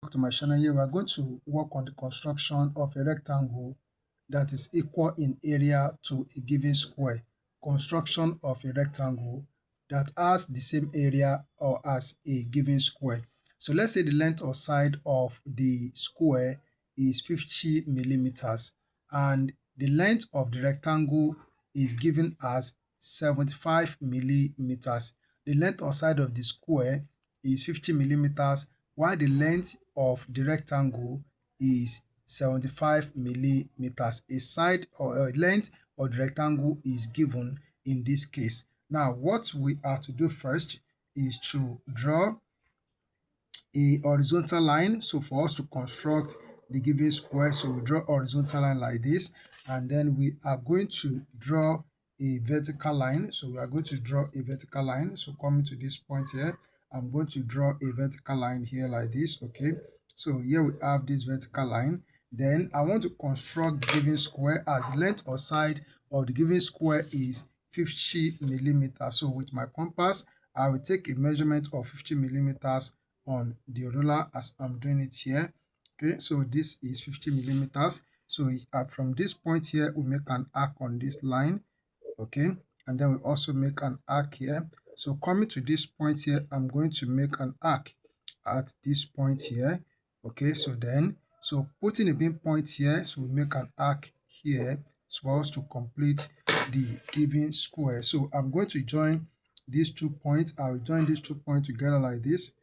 welcome to my channel. Here we are going to work on the construction of a rectangle that is equal in area to a given square. Construction of a rectangle that has the same area or as a given square. So let's say the length or side of the square is 50 millimeters and the length of the rectangle is given as 75 millimeters. The length or side of the square is 50 millimeters while the length of the rectangle is 75 millimeters. A side or a length of the rectangle is given in this case. Now what we are to do first is to draw a horizontal line. So for us to construct the given square, so we draw a horizontal line like this, and then we are going to draw a vertical line. So we are going to draw a vertical line. So coming to this point here, I'm going to draw a vertical line here like this. Okay, so here we have this vertical line. Then I want to construct the given square as the length or side of the given square is 50 millimeters. So with my compass, I will take a measurement of 50 millimeters on the ruler as I'm doing it here. Okay, so this is 50 millimeters. So from this point here, we make an arc on this line. Okay, and then we also make an arc here. So coming to this point here, I'm going to make an arc at this point here. Okay, so putting a pinpoint here, so we make an arc here for us to complete the given square. So I'm going to join these 2 points. I will join these 2 points together like this.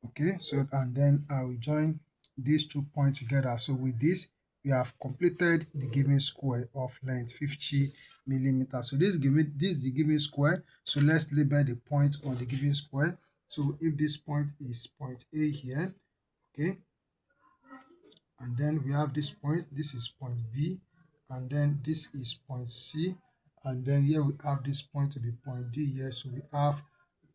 Okay, so and then I will join these 2 points together. So with this, we have completed the given square of length 50 millimeters. So this is the given square. So let's label the point on the given square. So if this point is point A here, okay, and then we have this point, this is point B, and then this is point C, and then here we have this point to be point D here. So we have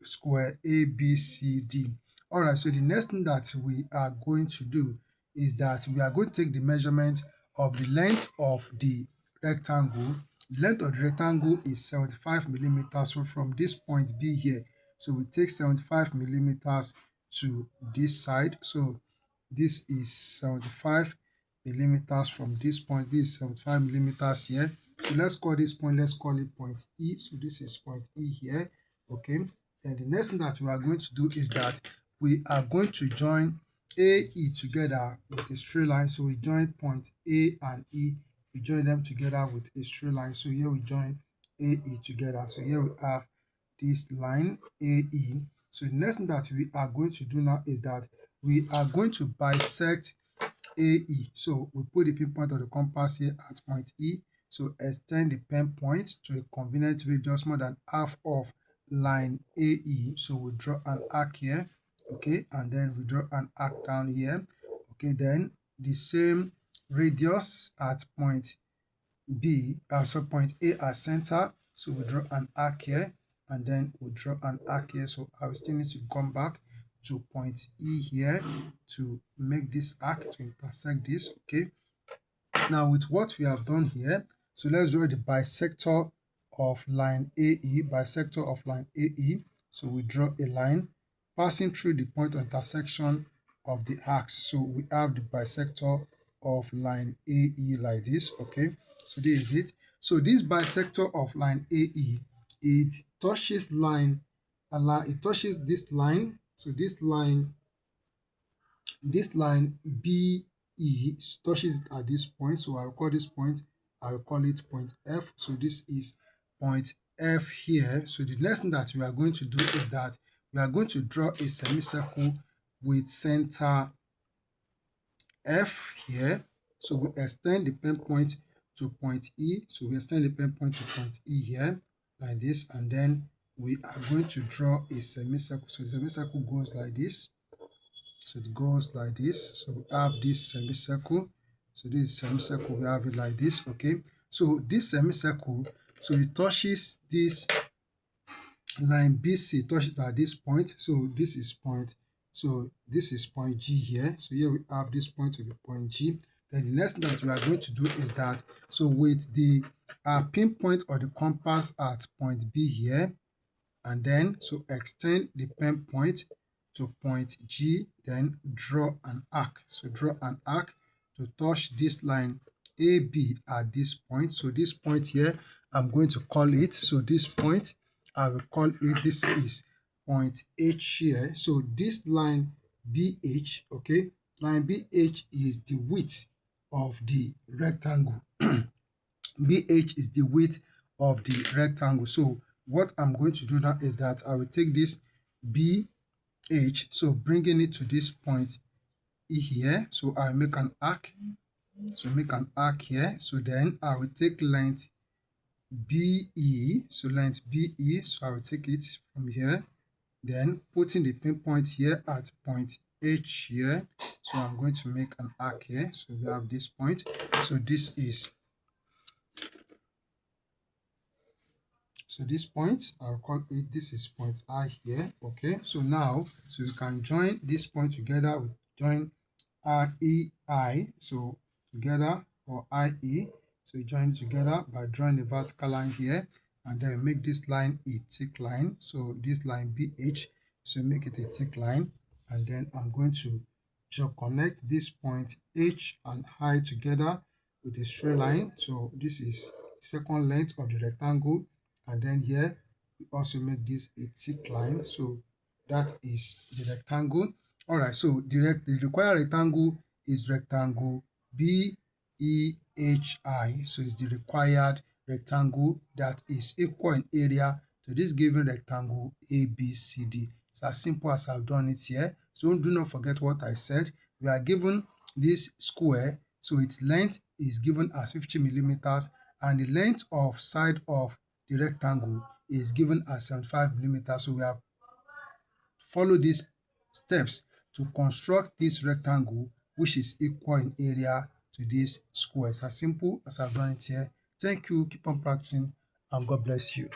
square ABCD. All right, so the next thing that we are going to do is that we are going to take the measurement of the length of the rectangle. The length of the rectangle is 75 millimeters. So from this point B here, so we take 75 millimeters to this side. So this is 75 millimeters from this point. This is 75 millimeters here. So let's call this point, let's call it point E. So this is point E here. Okay, and the next thing that we are going to do is that we are going to join AE together with a straight line. So we join point A and E, we join them together with a straight line. So here we join AE together. So here we have this line AE. So the next thing that we are going to do now is that we are going to bisect AE. So we put the pinpoint of the compass here at point E. So extend the pen point to a convenient radius more than half of line AE. So we draw an arc here, okay, and then we draw an arc down here. Okay, then the same radius at point B, so point A as center. So we draw an arc here, and then we draw an arc here. So I will still need to come back to point E here to make this arc to intersect this. Okay, now with what we have done here, so let's draw the bisector of line AE, bisector of line AE. So we draw a line passing through the point of intersection of the arcs. So we have the bisector of line AE like this. Okay, so this is it. So this bisector of line AE, it touches it touches this line. So this line BE touches it at this point. So I will call this point, I will call it point F. So this is point F here. So the next thing that we are going to do is that we are going to draw a semicircle with center F here. So we extend the pen point to point E. So we extend the pen point to point E here like this, and then we are going to draw a semicircle. So the semicircle goes like this. So it goes like this. So we have this semicircle. So this is semicircle, we have it like this. Okay, so this semicircle, so it touches this line BC, touches at this point. So this is point, so this is point G here. So here we have this point to be point G. Then the next thing that we are going to do is that, so with the pinpoint of the compass at point B here, and then so extend the pen point to point G, then draw an arc. So draw an arc to touch this line AB at this point. So this point here, I'm going to call it. So this point, I will call it, this is point H here. So this line BH, okay, line BH is the width of the rectangle. BH is the width of the rectangle. So what I'm going to do now is that I will take this BH, so bringing it to this point E here. So I'll make an arc. So make an arc here. So then I will take length BE. So length BE. So I will take it from here. Then putting the pinpoint here at point H here. So I'm going to make an arc here. So we have this point. So this point, I'll call it, this is point I here. Okay, so now, so you can join this point together with join IEI, so together, or IE. So you join it together by drawing a vertical line here, and then make this line a thick line. So this line BH, so make it a thick line, and then I'm going to connect this point H and I together with a straight line. So this is the second length of the rectangle, and then here we also make this a thick line. So that is the rectangle. All right, so the required rectangle is rectangle BEHI. So it's the required rectangle that is equal in area to this given rectangle ABCD. It's as simple as I've done it here. So do not forget what I said. We are given this square, so its length is given as 50 millimeters, and the length of side of the rectangle is given as 75 millimeters. So we have followed these steps to construct this rectangle, which is equal in area to this square. It's as simple as I've done it here. Thank you. Keep on practicing, and God bless you.